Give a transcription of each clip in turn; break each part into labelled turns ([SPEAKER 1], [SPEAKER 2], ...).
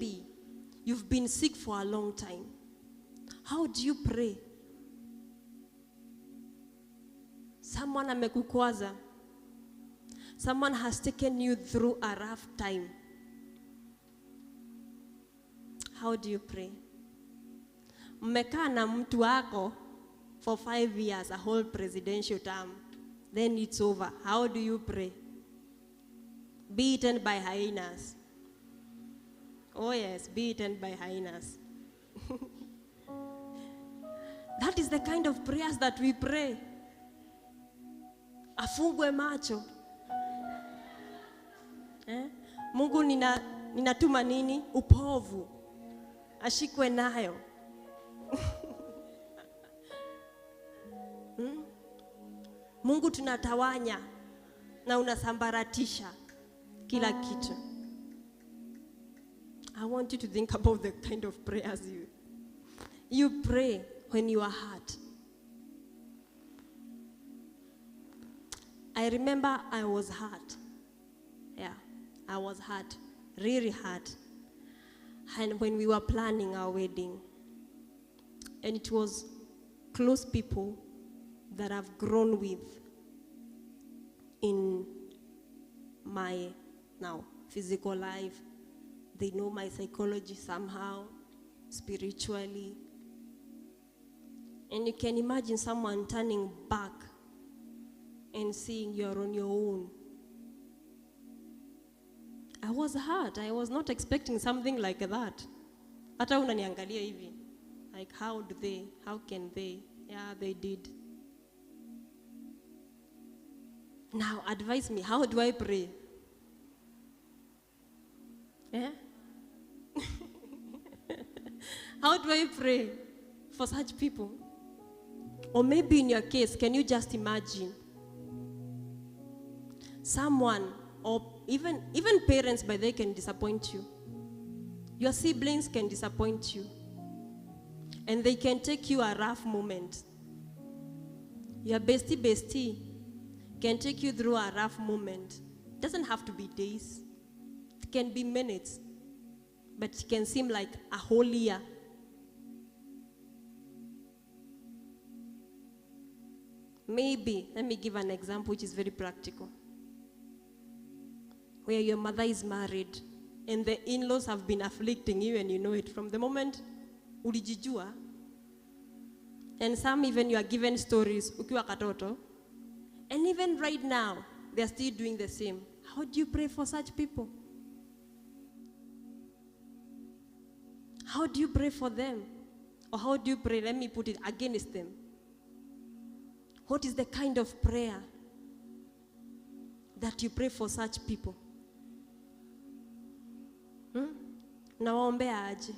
[SPEAKER 1] maybe you've been sick for a long time. How do you pray? Someone amekukwaza. Someone has taken you through a rough time. How do you pray? Mmekaa na mtu wako for 5 years, a whole presidential term. Then it's over. How do you pray? Be eaten by hyenas. Oh yes, be eaten by hyenas. That is the kind of prayers that we pray. Afungwe macho. Mungu ninatuma nini? Upovu. Ashikwe nayo. Mungu tunatawanya na unasambaratisha kila kitu. I want you to think about the kind of prayers you pray when you are hurt. I remember I was hurt. Yeah, I was hurt, really hurt. And when we were planning our wedding, and it was close people that I've grown with in my now physical life. They know my psychology somehow, spiritually. And you can imagine someone turning back and seeing you're on your own. I was hurt. I was not expecting something like that. Hata unaniangalia hivi. Like how can they? Yeah, they did. Now advise me, how do I pray? Yeah? How do I pray for such people? Or maybe in your case, can you just imagine someone, or even parents, by they can disappoint you. Your siblings can disappoint you. And they can take you a rough moment. Your bestie can take you through a rough moment. It doesn't have to be days. It can be minutes. But it can seem like a whole year. Maybe, let me give an example which is very practical. Where your mother is married and the in-laws have been afflicting you and you know it from the moment ulijijua. And some even you are given stories ukiwa katoto. And even right now, they are still doing the same. How do you pray for such people? How do you pray for them? Or how do you pray, let me put it, against them? What is the kind of prayer that you pray for such people? Nawaombea aje?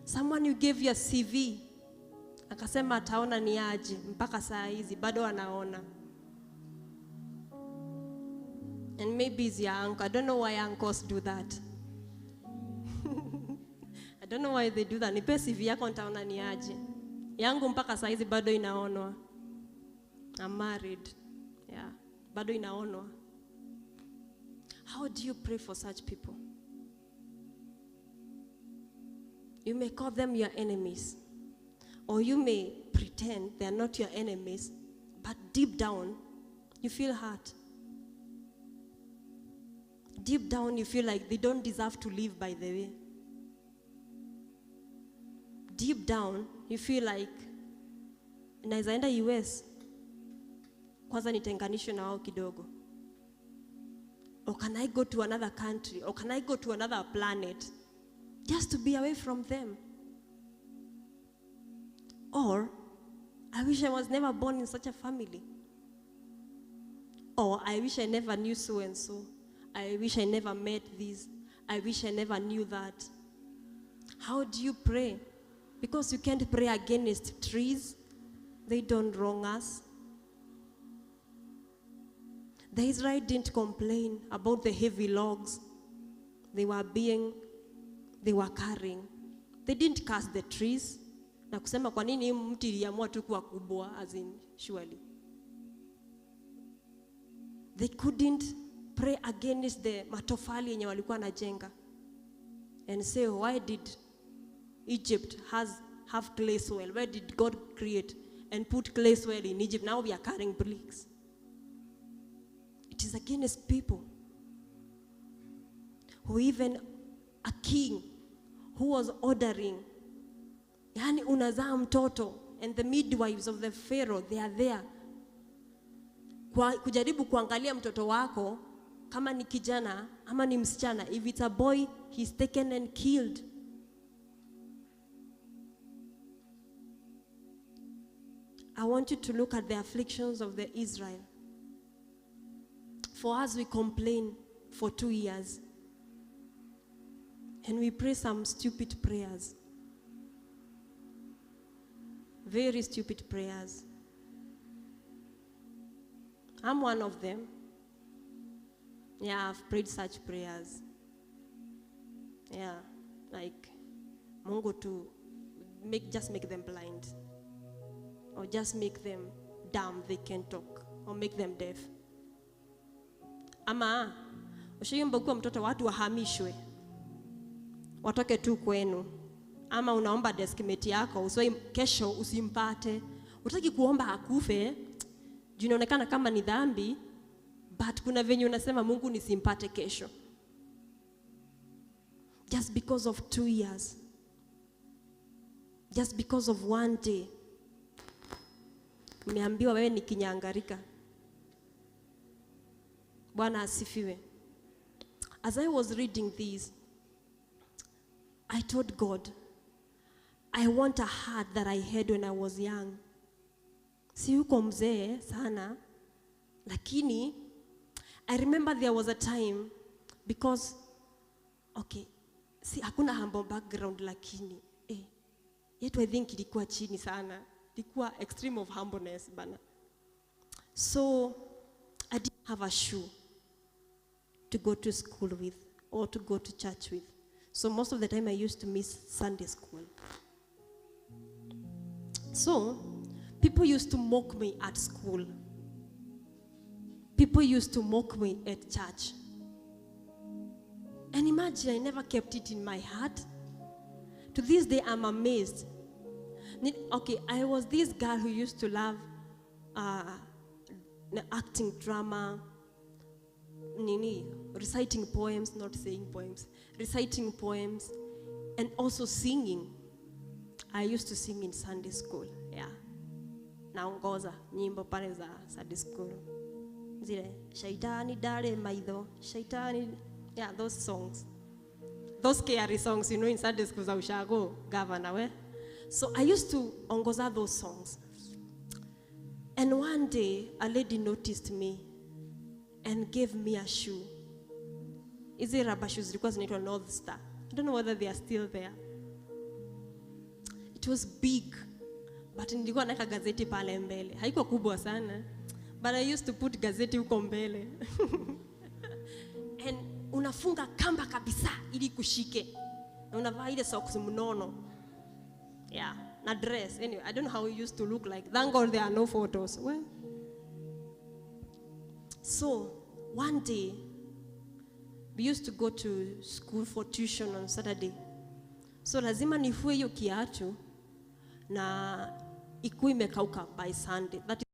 [SPEAKER 1] Someone you gave your CV, akasema ataona ni aje, mpaka saa hizi bado anaona. And maybe it's your uncle. I don't know why uncles do that. I don't know why they do that. Nipe CV yako nitaona ni aje. Yangu mpaka saa hizi bado inaonwa. I'm married. Yeah, bado inaonwa. How do you pray for such people? You may call them your enemies, or you may pretend they are not your enemies, but deep down, you feel hurt. Deep down, you feel like they don't deserve to live by the way. Deep down, you feel like, naweza enda US, kwanza nitenganishwe na wao kidogo. Or can I go to another country? Or can I go to another planet? Just to be away from them. Or, I wish I was never born in such a family. Or, I wish I never knew so and so. I wish I never met this. I wish I never knew that. How do you pray? Because you can't pray against trees. They don't wrong us. The Israelites didn't complain about the heavy logs they were carrying. They didn't curse the trees. Na kusema kwa nini mti iliamua tu kuwa kubwa, as in surely. They couldn't pray against the matofali yenye walikuwa najenga and say, why did Egypt have clay soil? Where did God create and put clay soil in Egypt? Now we are carrying bricks. It is against people who, even a king who was ordering, yani unazaa mtoto, and the midwives of the Pharaoh, they are there kujaribu kuangalia mtoto wako kama ni kijana ama ni msichana. If it's a boy, he's taken and killed. I want you to look at the afflictions of the Israel. For us, we complain for 2 years. And we pray some stupid prayers. Very stupid prayers. I'm one of them. Yeah, I've prayed such prayers. Yeah, like, Mungu to just make them blind. Or just make them dumb, they can't talk. Or make them deaf. Ama, ushaomba kwa mtoto watu wahamishwe. Watoke tu kwenu. Ama unaomba deskmate yako, usoi kesho usimpate. Utaki kuomba akufe, juu inaonekana kama ni dhambi, but kuna venye unasema Mungu nisimpate kesho. Just because of 2 years. Just because of 1 day. Umeambiwa wewe ni kinyangarika. Bwana asifiwe. As I was reading these, I told God, I want a heart that I had when I was young. Si uko mzee sana, lakini I remember there was a time, because si hakuna humble background, lakini yetu I think ilikuwa chini sana. Ilikuwa extreme of humbleness bana. So I didn't have a shoe to go to school with or to go to church with. So most of the time I used to miss Sunday school. So people used to mock me at school. People used to mock me at church. And imagine, I never kept it in my heart. To this day, I'm amazed. I was this girl who used to love acting drama, reciting poems, not saying poems, reciting poems, and also singing. I used to sing in Sunday school, yeah. Naongoza nyimbo pale za Sunday school. Zile shaitani dale maidho, shaitani, yeah, those songs. Those scary songs, in Sunday school za ushago, governor, we. So I used to ongoza those songs. And one day, a lady noticed me and gave me a shoe. Hizi rubber shoes zilikuwa zinaitwa North Star. I don't know whether they are still there. It was big, but nilikuwa naweka gazeti pale mbele. Haikuwa kubwa sana, but I used to put gazeti huko mbele. And unafunga kamba kabisa ili kushike. Na unavaa ile socks mnono. Yeah, na dress. Anyway, I don't know how it used to look like. Thank God there are no photos. Well, so one day, we used to go to school for tuition on Saturday. So lazima nifue hiyo kiatu na ikuwe imekauka by Sunday. That is